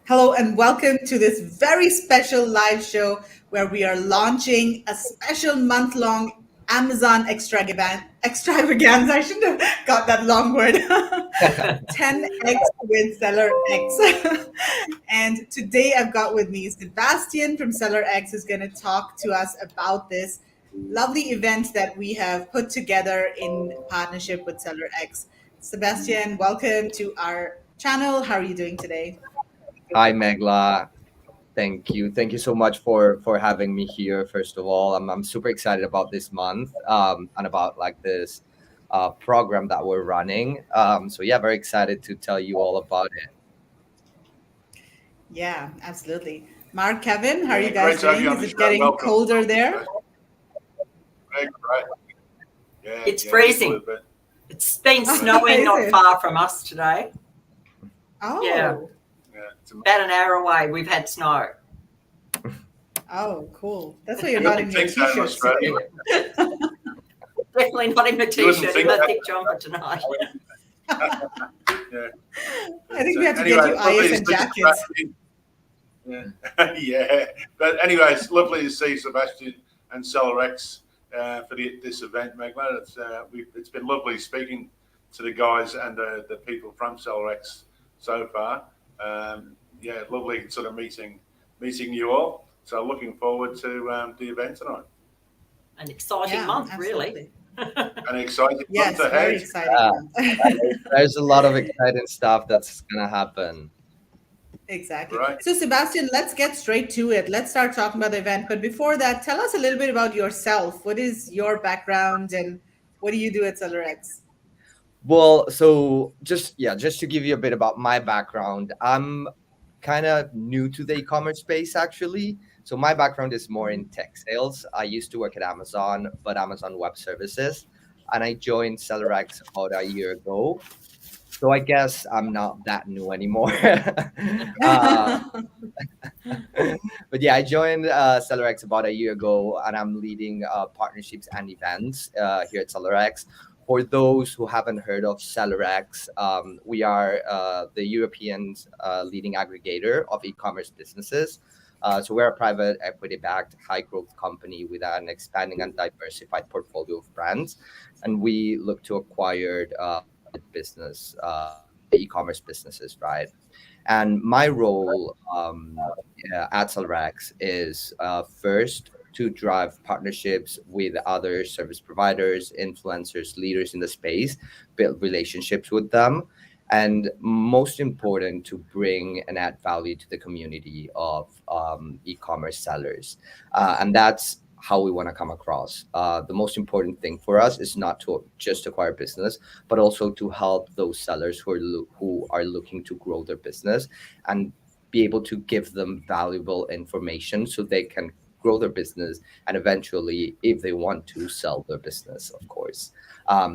Hello and welcome to this very special live show where we are launching a special month-long Amazon extravaganza. I shouldn't have got that long word. 10x with SellerX. And today I've got with me Sebastian from SellerX who's going to talk to us about this lovely event that we have put together in partnership with SellerX. Sebastian, welcome to our channel. How are you doing today? Hi, Megla. Thank you. Thank you so much for having me here. First of all, I'm super excited about this month and about like this program that we're running. So yeah, very excited to tell you all about it. Yeah, absolutely. Mark, Kevin, how are you Yeah, great guys to have you doing? on Is the it show. getting Welcome. colder there? Great, great. Yeah, It's just a freezing. little bit. It's been Is snowing not it? far from us today. Oh, Yeah, it's About an hour away, we've had snow. oh, cool. That's why you're you not in wouldn't your think that in t-shirts Australia. today. Definitely not in my You wouldn't t-shirt, in think my that. thick jumper tonight. Yeah. I think we have to Anyway, get you lovely to ISN see jackets. Sebastian. Yeah. Yeah. But anyway, it's lovely to see Sebastian and SellerX for this event, Megla. It's been lovely speaking to the guys and the people from SellerX so far. Yeah, lovely sort of meeting you all. So looking forward to the event tonight. An exciting Yeah, month, absolutely. An exciting Yes, month very ahead. exciting. There's a lot of exciting stuff that's gonna happen. Exactly. Right. So, Sebastian, let's get straight to it. Let's start talking about the event. But before that, tell us a little bit about yourself. What is your background and what do you do at SellerX? Well, so just to give you a bit about my background, I'm kind of new to the e-commerce space actually. So my background is more in tech sales. I used to work at Amazon, but Amazon Web Services, and I joined SellerX about a year ago. So I guess I'm not that new anymore. uh, but yeah, I joined SellerX about a year ago, and I'm leading partnerships and events here at SellerX. For those who haven't heard of SellerX, we are the European leading aggregator of e-commerce businesses. So we're a private equity-backed high-growth company with an expanding and diversified portfolio of brands, and we look to acquire business, e-commerce businesses, right? And my role at SellerX is first to drive partnerships with other service providers, influencers, leaders in the space, build relationships with them, and most important, to bring and add value to the community of e-commerce sellers. And that's how we want to come across. The most important thing for us is not to just acquire business, but also to help those sellers who are looking to grow their business and be able to give them valuable information so they can grow their business and eventually, if they want to, sell their business, of course.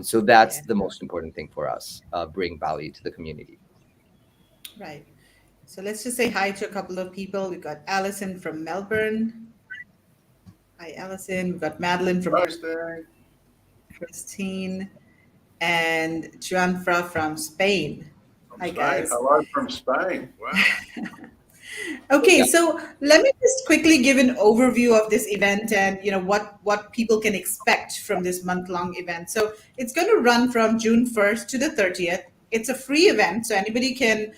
So that's Yeah, the most important thing for us, bring value to the community. right. So let's just say hi to a couple of people. We've got Allison from Melbourne. Hi, Allison. We've got Madeline from Right there. Christine and Juanfra from Spain. From Hi, Spain. guys. Hello from Spain. Wow. Okay, Yeah. so let me just quickly give an overview of this event and what people can expect from this month-long event. So it's going to run from June 1st to the 30th. It's a free event, so anybody can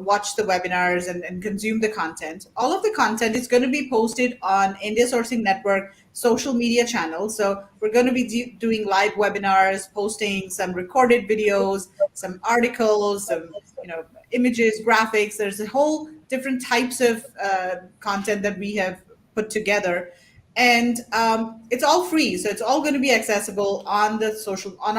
watch the webinars and consume the content. All of the content is going to be posted on India Sourcing Network social media channels. So we're going to be doing live webinars, posting some recorded videos, some articles, some images, graphics. There's a whole different types of content that we have put together, and it's all free. So it's all going to be accessible on our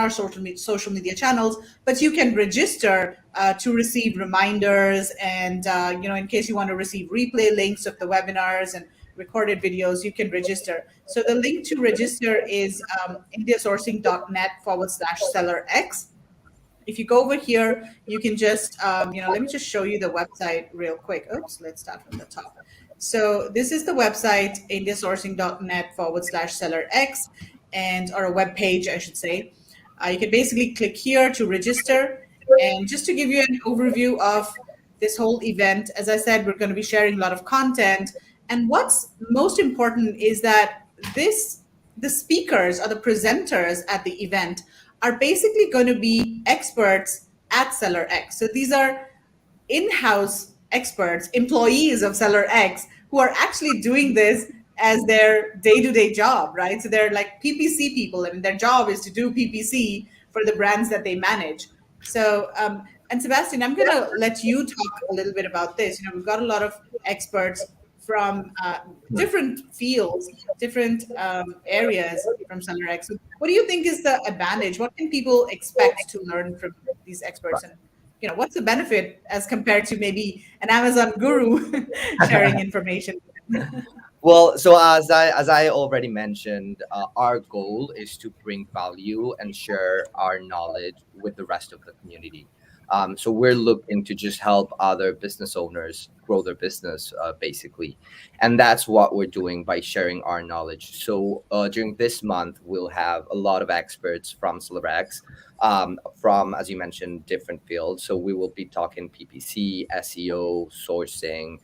social media channels. But you can register to receive reminders, and in case you want to receive replay links of the webinars and recorded videos, you can register. So the link to register is indiasourcing.net/SellerX. If you go over here, you can just, let me just show you the website real quick. Oops, let's start from the top. So this is the website, indiasourcing.net/SellerX, or a web page, I should say. You can basically click here to register. And just to give you an overview of this whole event. As I said, we're going to be sharing a lot of content. And what's most important is that the speakers or the presenters at the event are basically going to be experts at SellerX. So these are in-house experts, employees of SellerX, who are actually doing this as their day-to-day job, right? So they're like PPC people, and their job is to do PPC for the brands that they manage. So, and Sebastian, I'm going to let you talk a little bit about this. We've got a lot of experts from different fields, different areas from SellerX. So what do you think is the advantage? What can people expect to learn from these experts? And what's the benefit as compared to maybe an Amazon guru sharing information? Well, so as I already mentioned, our goal is to bring value and share our knowledge with the rest of the community. So we're looking to just help other business owners grow their business, basically, and that's what we're doing by sharing our knowledge. So during this month, we'll have a lot of experts from SellerX, from, as you mentioned, different fields. So we will be talking PPC, SEO, sourcing.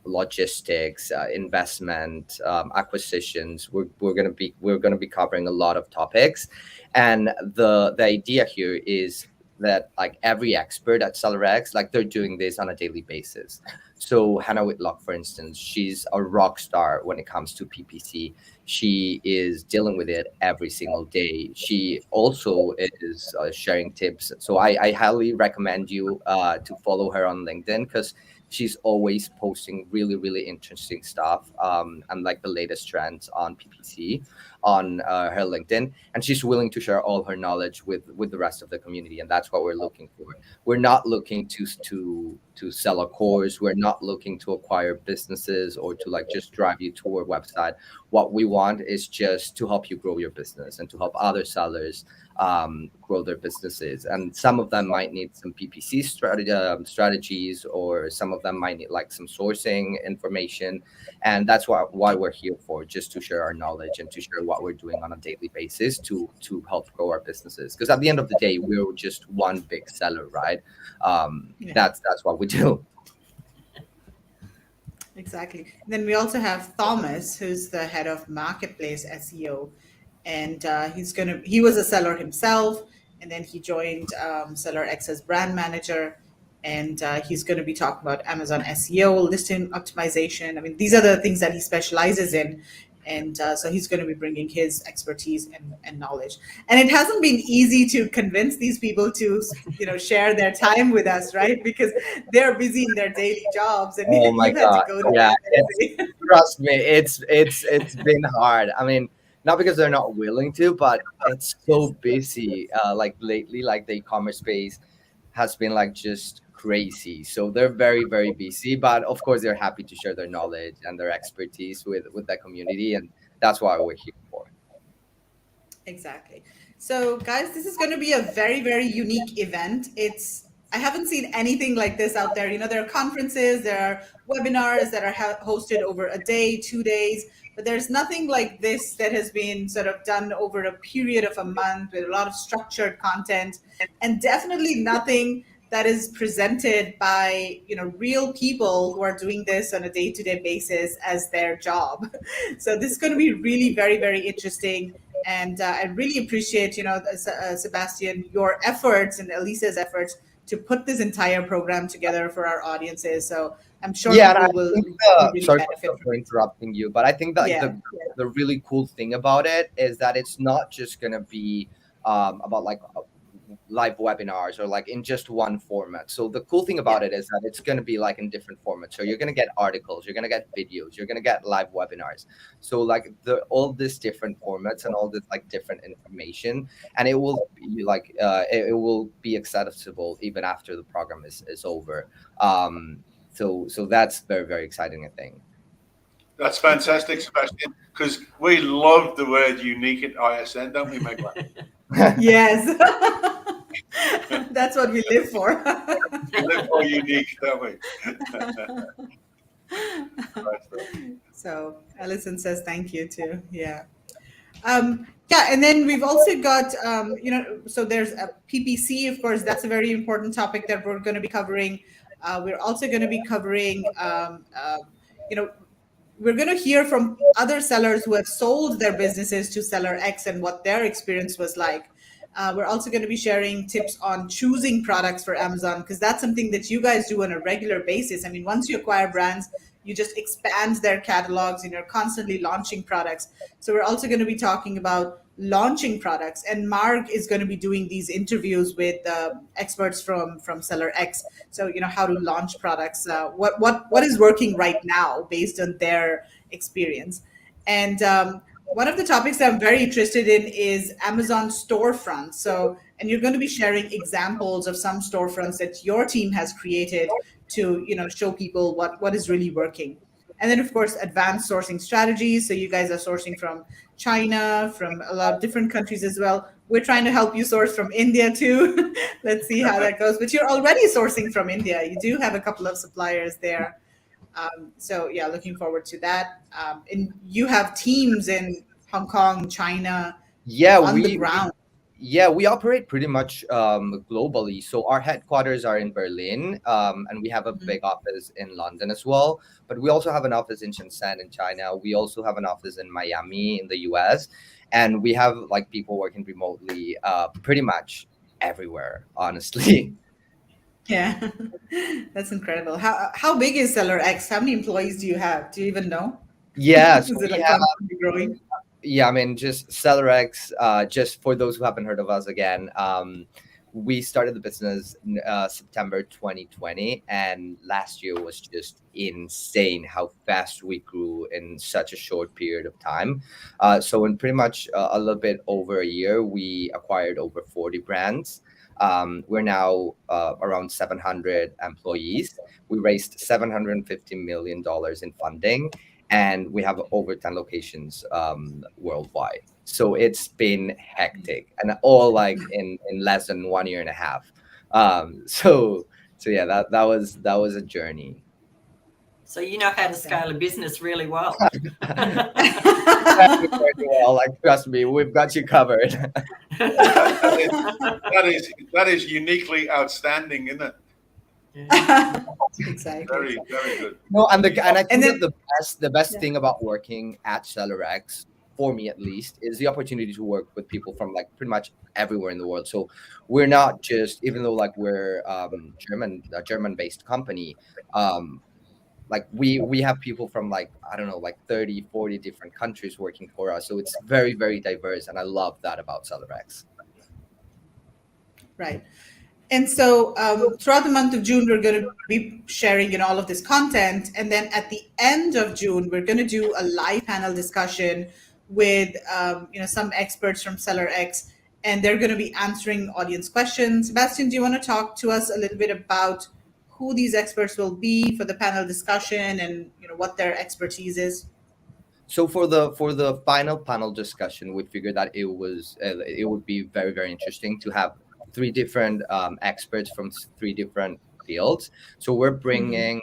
Logistics, investment, acquisitions. We're gonna be covering a lot of topics, and the idea here is that like every expert at SellerX, like they're doing this on a daily basis. So Hannah Whitlock, for instance, she's a rock star when it comes to PPC. She is dealing with it every single day. She also is sharing tips. So I highly recommend you to follow her on LinkedIn, because she's always posting really, really interesting stuff, and like the latest trends on PPC on her LinkedIn, and she's willing to share all her knowledge with the rest of the community, and that's what we're looking for. We're not looking to sell a course. We're not looking to acquire businesses or to like just drive you to our website. What we want is just to help you grow your business and to help other sellers grow their businesses. And some of them might need some PPC strategies, or some of them might need like some sourcing information. And that's why we're here for, just to share our knowledge and to share what we're doing on a daily basis to help grow our businesses. Because at the end of the day, we're just one big seller, right? That's what we do. Exactly. Then we also have Thomas, who's the head of marketplace SEO, and he was a seller himself, and then he joined SellerX as brand manager, and he's going to be talking about Amazon SEO, listing optimization. I mean, these are the things that he specializes in. And so he's going to be bringing his expertise and knowledge. And it hasn't been easy to convince these people to, share their time with us, right? Because they're busy in their daily jobs, and Oh my you've had to God. go to Yeah, them and say, trust me, it's been hard. I mean, not because they're not willing to, but it's so busy. Like lately, like the e-commerce space has been like just crazy. So they're very, very busy, but of course they're happy to share their knowledge and their expertise with the community, and that's why we're here for. Exactly. So, guys, this is going to be a very, very unique event. I haven't seen anything like this out there. There are conferences, there are webinars that are hosted over a day, 2 days, but there's nothing like this that has been sort of done over a period of a month with a lot of structured content, and definitely nothing that is presented by real people who are doing this on a day-to-day basis as their job. So this is going to be really very, very interesting. And I really appreciate, Sebastian, your efforts and Elisa's efforts to put this entire program together for our audiences. So I'm sure Yeah, and I people will think really sorry benefit for from it. interrupting you, but I think that like Yeah, the really cool thing about it is that it's not just gonna be about like live webinars or like in just one format. So the cool thing yeah, about it is that it's going to be like in different formats. So you're going to get articles, you're going to get videos, you're going to get live webinars. So like all these different formats and all this like different information, and it will be like it will be accessible even after the program is over. So that's very, very exciting, I think. That's fantastic, exactly. Sebastian, because we love the word unique at ISN, don't we, Meg? Yes. That's what we live for. We live for unique, don't we? So Alison says thank you too. Yeah. Yeah, and then we've also got, so there's a PPC, of course, that's a very important topic that we're going to be covering. We're also going to be covering, you know, we're going to hear from other sellers who have sold their businesses to SellerX and what their experience was like. We're also going to be sharing tips on choosing products for Amazon, because that's something that you guys do on a regular basis. I mean, once you acquire brands, you just expand their catalogs and you're constantly launching products. So we're also going to be talking about launching products, and Mark is going to be doing these interviews with experts from SellerX. So how to launch products, what is working right now based on their experience. And one of the topics that I'm very interested in is Amazon storefronts. So, and you're going to be sharing examples of some storefronts that your team has created to, show people what is really working. And then, of course, advanced sourcing strategies. So you guys are sourcing from China, from a lot of different countries as well. We're trying to help you source from India too. Let's see how that goes. But you're already sourcing from India. You do have a couple of suppliers there. So yeah, looking forward to that. And you have teams in Hong Kong, China, Yeah, on the we ground. Yeah, we operate pretty much globally. So our headquarters are in Berlin, and we have a big office in London as well. But we also have an office in Shenzhen in China. We also have an office in Miami in the US, and we have like people working remotely, pretty much everywhere, honestly. Yeah, that's incredible. How big is SellerX? How many employees do you have? Do you even know? Yeah, so Is it we like have. constantly growing? Yeah, I mean, just SellerX, just for those who haven't heard of us again, we started the business in September 2020, and last year was just insane how fast we grew in such a short period of time. So in pretty much a little bit over a year, we acquired over 40 brands. We're now around 700 employees. We raised $750 million in funding, and we have over 10 locations worldwide. So it's been hectic, and all like in less than 1 year and a half. So yeah, that was a journey. So you know how to Okay. scale a business really well. Very, very well. Like, trust me, we've got you covered. That is uniquely outstanding, isn't it? Exactly. Very, very good. No, and I And think then, that the best yeah. thing about working at SellerX, for me at least, is the opportunity to work with people from like pretty much everywhere in the world. So we're not just, even though like we're a German based company, um like we have people from like, I don't know, like 30, 40 different countries working for us. So it's very, very diverse, and I love that about SellerX. Right. And so throughout the month of June, we're going to be sharing all of this content. And then at the end of June, we're going to do a live panel discussion with some experts from SellerX, and they're going to be answering audience questions. Sebastian, do you want to talk to us a little bit about who these experts will be for the panel discussion, and what their expertise is? So for the final panel discussion, we figured that it would be very, very interesting to have three different experts from three different fields. So we're Mhm. bringing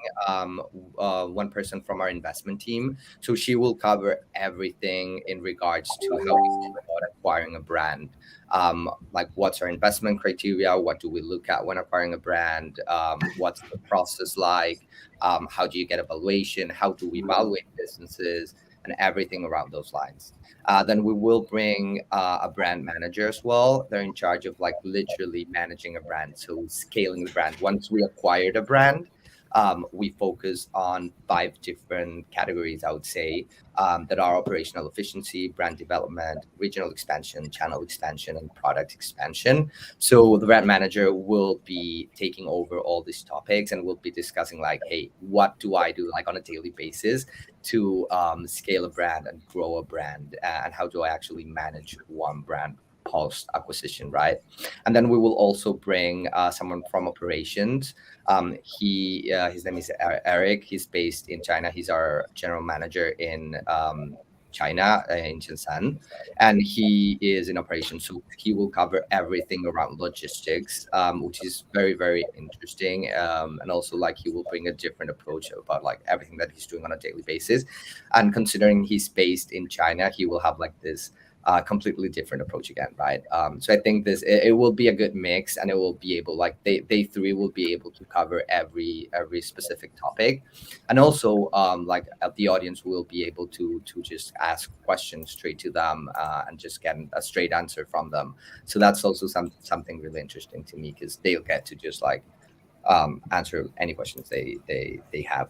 one person from our investment team. So she will cover everything in regards to how we go about acquiring a brand. Like, what's our investment criteria? What do we look at when acquiring a brand? What's the process like? How do you get evaluation? How do we evaluate businesses? And everything around those lines. Then we will bring a brand manager as well. They're in charge of like literally managing a brand, so scaling the brand. Once we acquired a brand, we focus on 5 different categories, I would say, that are operational efficiency, brand development, regional expansion, channel expansion, and product expansion. So the brand manager will be taking over all these topics, and we'll be discussing like, hey, what do I do like on a daily basis to scale a brand and grow a brand, and how do I actually manage one brand post acquisition, right? And then we will also bring someone from operations. His name is Eric. He's based in China. He's our general manager in China, in Shenzhen, and he is in operations. So he will cover everything around logistics, which is very, very interesting. And also, like, he will bring a different approach about like everything that he's doing on a daily basis. And considering he's based in China, he will have like this completely different approach again, right? So I think it will be a good mix, and it will be able, like, day three will be able to cover every specific topic, and also like the audience will be able to just ask questions straight to them, and just get a straight answer from them. So that's also something really interesting to me, because they'll get to just like answer any questions they have.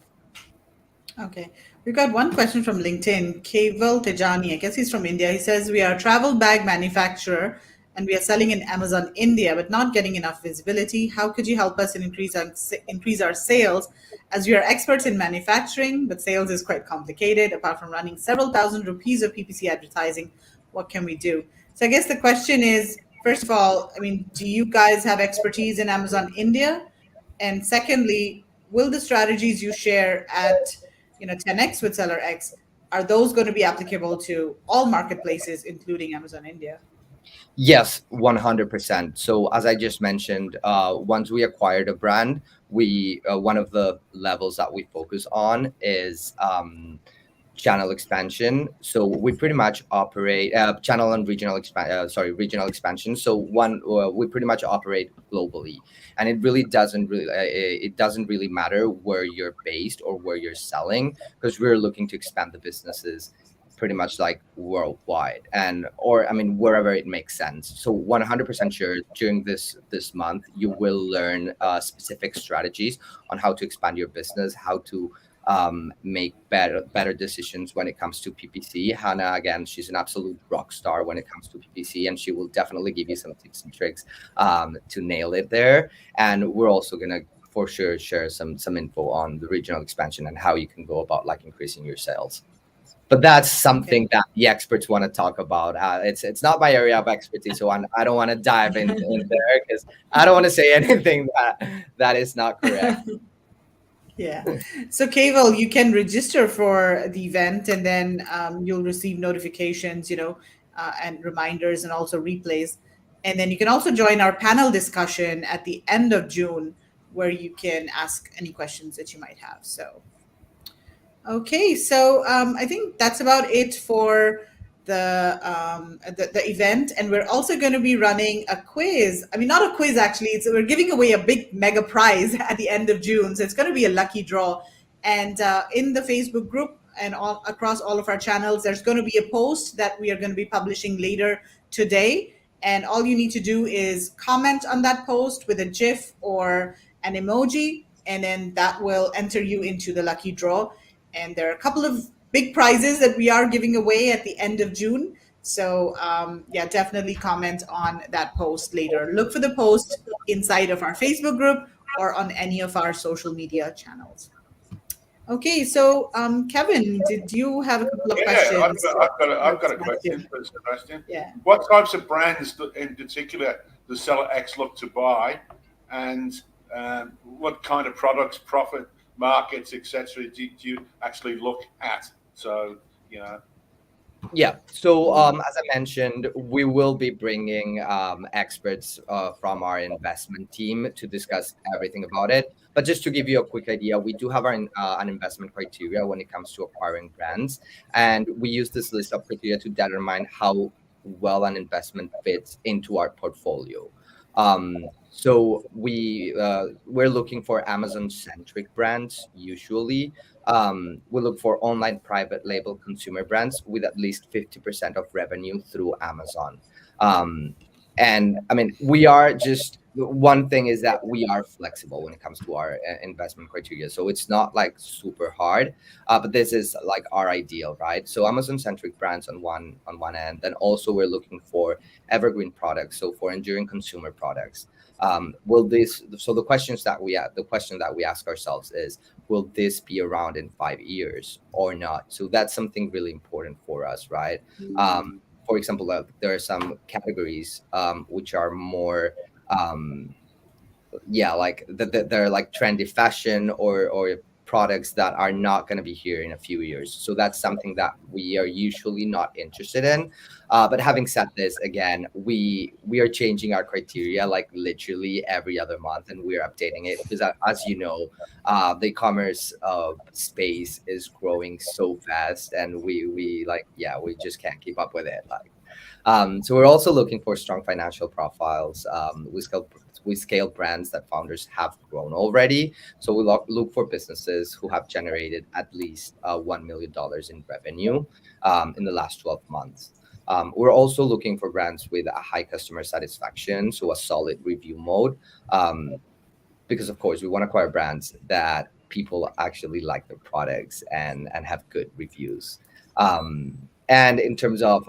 Okay. We've got one question from LinkedIn. Keval Tejani, I guess he's from India. He says, we are a travel bag manufacturer and we are selling in Amazon India, but not getting enough visibility. How could you help us and increase our sales, as we are experts in manufacturing, but sales is quite complicated. Apart from running several thousand rupees of PPC advertising, what can we do? So I guess the question is, first of all, I mean, do you guys have expertise in Amazon India? And secondly, will the strategies you share at 10x with SellerX, are those going to be applicable to all marketplaces, including Amazon India? Yes, 100%. So as I just mentioned, once we acquired a brand, we one of the levels that we focus on is channel expansion. So we pretty much operate channel and regional expansion. So we pretty much operate globally, and it doesn't really matter where you're based or where you're selling, because we're looking to expand the businesses pretty much like worldwide, and or I mean wherever it makes sense. So 100% sure during this month you will learn specific strategies on how to expand your business, how to make better decisions when it comes to PPC. Hannah, again, she's an absolute rock star when it comes to PPC, and she will definitely give you some tips and tricks to nail it there. And we're also gonna for sure share some info on the regional expansion and how you can go about like increasing your sales. But that's something that the experts want to talk about. It's not my area of expertise, so I don't want to dive in there, because I don't want to say anything that is not correct. Yeah. So, Keval, you can register for the event, and then you'll receive notifications, and reminders, and also replays. And then you can also join our panel discussion at the end of June, where you can ask any questions that you might have. So, okay, so I think that's about it for the event, and we're also going to be running a quiz. I mean, not a quiz actually. We're giving away a big mega prize at the end of June, so it's going to be a lucky draw. And in the Facebook group and across all of our channels, there's going to be a post that we are going to be publishing later today. And all you need to do is comment on that post with a GIF or an emoji, and then that will enter you into the lucky draw. And there are a couple of big prizes that we are giving away at the end of June. So yeah, definitely comment on that post later. Look for the post inside of our Facebook group or on any of our social media channels. Okay, so Kevin, did you have a couple of questions? I've got a question for Sebastian. Yeah. What types of brands in particular does SellerX look to buy, and what kind of products, profit markets, etc., do you actually look at? So, Yeah. So as I mentioned, we will be bringing experts from our investment team to discuss everything about it. But just to give you a quick idea, we do have an investment criteria when it comes to acquiring brands, and we use this list of criteria to determine how well an investment fits into our portfolio. So we're looking for Amazon centric brands usually. We look for online private label consumer brands with at least 50% of revenue through Amazon. And I mean, we are just one thing is that we are flexible when it comes to our investment criteria. So it's not like super hard, but this is like our ideal, right? So Amazon centric brands on one end, then also we're looking for evergreen products, so for enduring consumer products. The question that we ask ourselves is, will this be around in 5 years or not? So that's something really important for us, right? For example, there are some categories which are more like they're like trendy fashion or products that are not going to be here in a few years. So that's something that we are usually not interested in. But having said this, again, we are changing our criteria like literally every other month, and we're updating it because, as you know, the e-commerce space is growing so fast, and we just can't keep up with it. Like, So we're also looking for strong financial profiles. We scale brands that founders have grown already. So we look for businesses who have generated at least $1 million in revenue in the last 12 months. We're also looking for brands with a high customer satisfaction, so a solid review mode, because of course we want to acquire brands that people actually like their products and have good reviews. And in terms of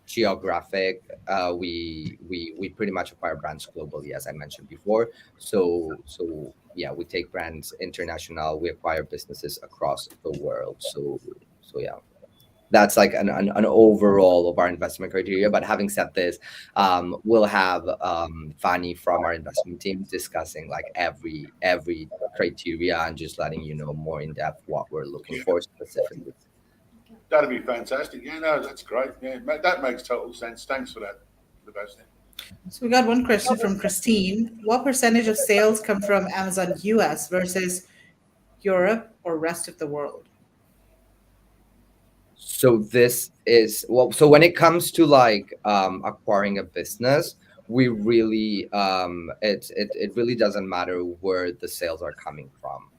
geographic, we pretty much acquire brands globally, as I mentioned before. So yeah, we take brands international. We acquire businesses across the world. So yeah, that's like an overall of our investment criteria. But having said this, we'll have Fanny from our investment team discussing like every criteria and just letting you know more in depth what we're looking Yeah, for specifically. that'd be fantastic. Yeah, no, that's great. Yeah, that makes total sense. Thanks for that, Sebastian. So we got one question from Christine. What percentage of sales come from Amazon US versus Europe or rest of the world? So this is well, so when it comes to like acquiring a business, we really it really doesn't matter where the sales are coming from.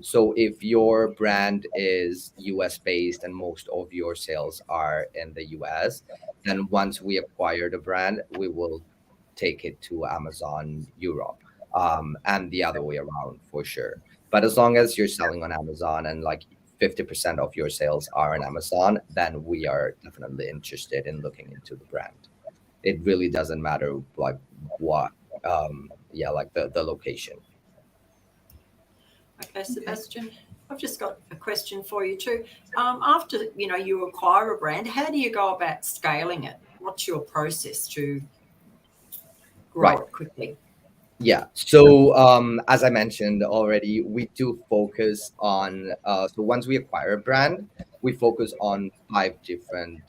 So if your brand is US based and most of your sales are in the US, then once we acquire the brand, we will take it to Amazon Europe, and the other way around for sure. But as long as you're selling on Amazon and like 50% of your sales are on Amazon, then we are definitely interested in looking into the brand. It really doesn't matter like what, yeah, like the location. Okay, Sebastian, I've just got a question for you too. After you acquire a brand, how do you go about scaling it? What's your process to grow Right. it quickly? Yeah. So as I mentioned already, we do focus on so once we acquire a brand, we focus on five different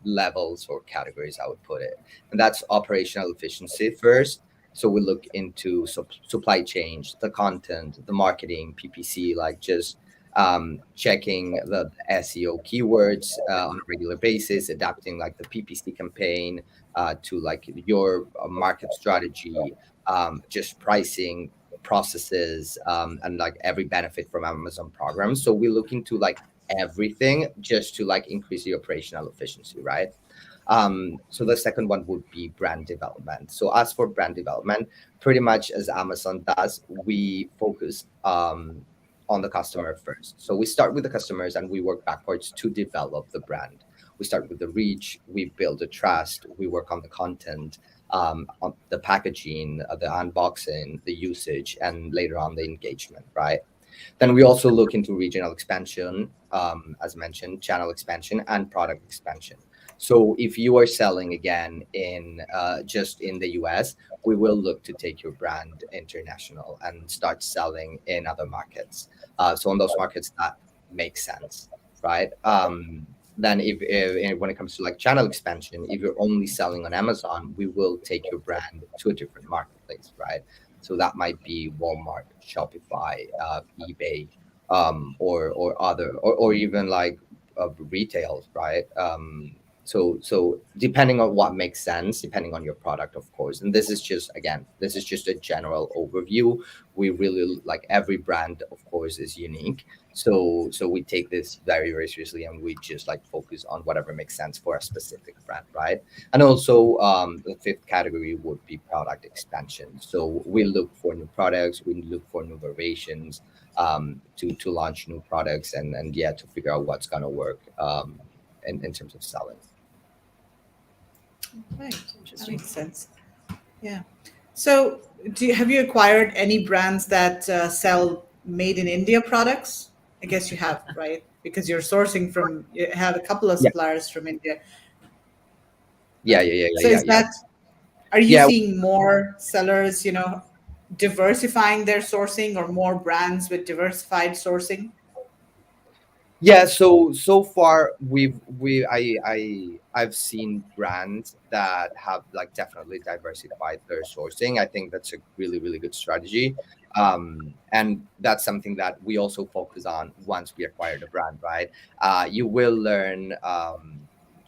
levels or categories, I would put it. And that's operational efficiency first. So we look into supply chain, the content, the marketing, PPC, like just checking the SEO keywords on a regular basis, adapting like the PPC campaign to like your market strategy, just pricing processes, and like every benefit from Amazon programs. So we look into like everything just to like increase the operational efficiency, right? So the second one would be brand development. So as for brand development, pretty much as Amazon does, we focus on the customer first. So we start with the customers and we work backwards to develop the brand. We start with the reach, we build the trust, we work on the content, on the packaging, the unboxing, the usage, and later on the engagement, right? Then we also look into regional expansion, as mentioned, channel expansion, and product expansion. So if you are selling again in just in the US, we will look to take your brand international and start selling in other markets. So in those markets that makes sense, right? Then if when it comes to like channel expansion, if you're only selling on Amazon, we will take your brand to a different marketplace, right? So that might be Walmart, Shopify, eBay, or other, or even like retail, right? So depending on what makes sense, depending on your product, of course. And this is just again, this is just a general overview. We really like every brand, of course, is unique. So we take this very very seriously, and we just like focus on whatever makes sense for a specific brand, right? And also, the fifth category would be product expansion. So we look for new products, we look for new variations, to launch new products, and yeah, to figure out what's gonna work in terms of selling. Right. That makes sense. Yeah. So, have you acquired any brands that sell made in India products? I guess you have, right? Because you're sourcing from, you have a couple of Yeah, suppliers from India. yeah, yeah, yeah, So, yeah, yeah, is yeah. that, are you Yeah, seeing more sellers, diversifying their sourcing or more brands with diversified sourcing? yeah, so far I've seen brands that have like definitely diversified their sourcing. I think that's a really really good strategy. And that's something that we also focus on once we acquire the brand, right? You will learn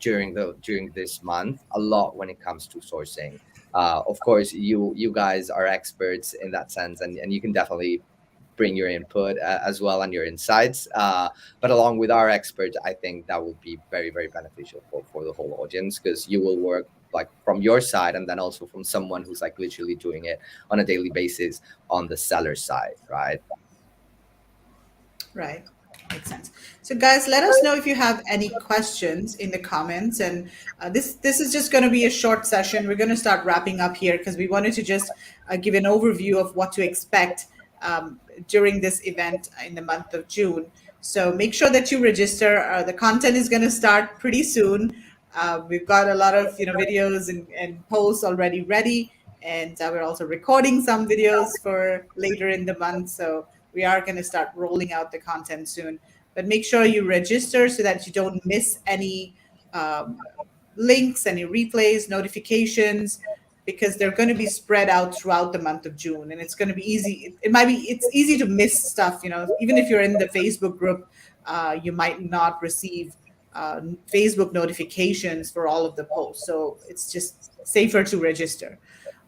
during this month a lot when it comes to sourcing. Of course, you guys are experts in that sense, and you can definitely bring your input as well and your insights. But along with our experts, I think that will be very, very beneficial for the whole audience, because you will work like from your side and then also from someone who's like literally doing it on a daily basis on the seller side, right? Right. Makes sense. So, guys, let us know if you have any questions in the comments. And this is just going to be a short session. We're going to start wrapping up here because we wanted to just give an overview of what to expect during this event in the month of June. So make sure that you register. The content is going to start pretty soon. We've got a lot of videos and posts already ready, and we're also recording some videos for later in the month. So we are going to start rolling out the content soon. But make sure you register so that you don't miss any links, any replays, notifications, because they're going to be spread out throughout the month of June, and it's going to be easy. It's easy to miss stuff. Even if you're in the Facebook group, you might not receive Facebook notifications for all of the posts. So it's just safer to register.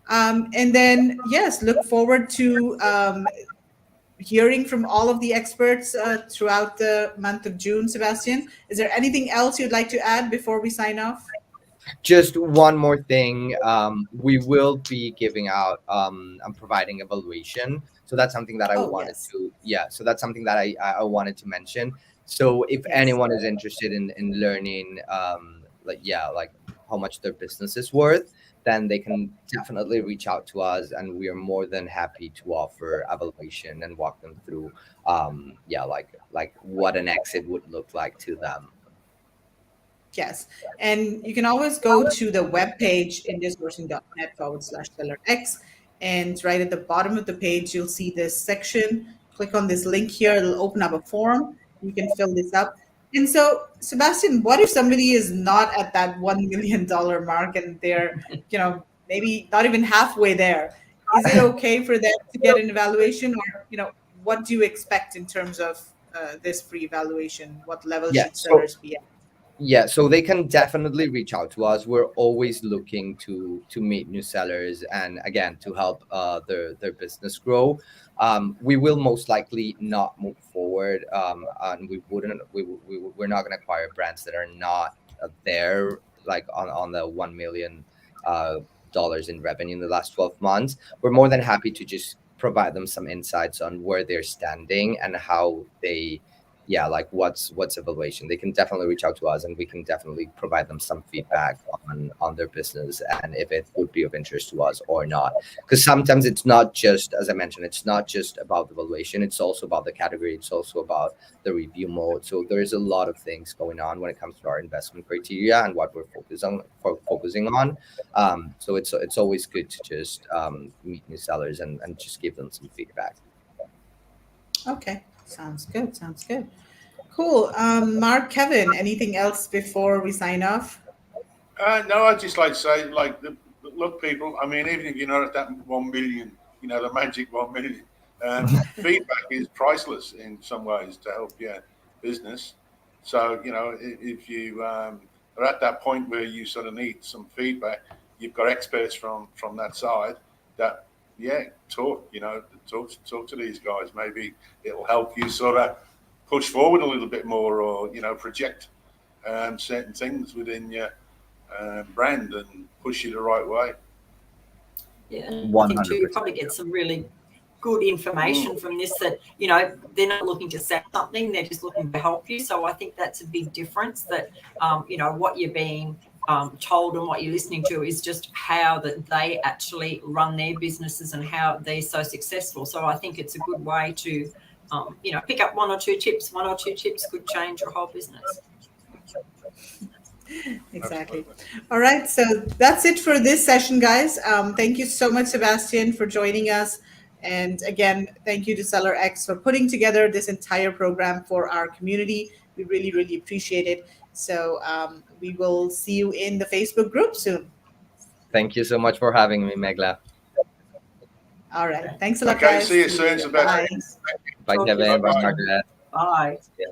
And then, yes, look forward to hearing from all of the experts throughout the month of June. Sebastian, is there anything else you'd like to add before we sign off? Just one more thing. We will be giving out and providing evaluation. So that's something that I wanted to, so that's something that I wanted to mention. So if anyone is interested in learning, like how much their business is worth, then they can definitely reach out to us, and we are more than happy to offer evaluation and walk them through, like what an exit would look like to them. Yes. And you can always go to the webpage indiasourcing.net/SellerX. And right at the bottom of the page, you'll see this section. Click on this link here. It'll open up a form. You can fill this up. And so, Sebastian, what if somebody is not at that $1 million mark and they're, maybe not even halfway there? Is it okay for them to get an evaluation, or, what do you expect in terms of this free evaluation? What level should sellers be at? Yeah, so they can definitely reach out to us. We're always looking to meet new sellers and, again, to help their business grow. We will most likely not move forward, and we're not going to acquire brands that are not there, like on the $1 million in revenue in the last 12 months. We're more than happy to just provide them some insights on where they're standing and how they what's evaluation. They can definitely reach out to us, and we can definitely provide them some feedback on their business and if it would be of interest to us or not. Because sometimes it's not just, as I mentioned, it's not just about the valuation, it's also about the category, it's also about the review mode. So there's a lot of things going on when it comes to our investment criteria and what we're focusing on. So it's always good to just meet new sellers and just give them some feedback. Okay. Sounds good. Cool. Mark, Kevin, anything else before we sign off? No, I'd just like to say, look, people, I mean, even if you're not at that 1 million, the magic 1 million, feedback is priceless in some ways to help your business. So, if you are at that point where you sort of need some feedback, you've got experts from that side that, talk to these guys. Maybe it'll help you sort of push forward a little bit more, or project certain things within your brand and push you the right way. Yeah, and I think too, you probably get some really good information from this, that they're not looking to sell something, they're just looking to help you. So I think that's a big difference, that what you're being told and what you're listening to is just how that they actually run their businesses and how they're so successful. So I think it's a good way to pick up one or two tips could change your whole business. Exactly. All right, so that's it for this session, guys. Thank you so much, Sebastian, for joining us. And again, thank you to SellerX for putting together this entire program for our community. We really, really appreciate it. So we will see you in the Facebook group soon. Thank you so much for having me, Megla. All right. Thanks a lot, Okay, guys. see you soon, Sebastian. Bye. Bye, Kevin. Bye, Margaret. Bye. Yeah.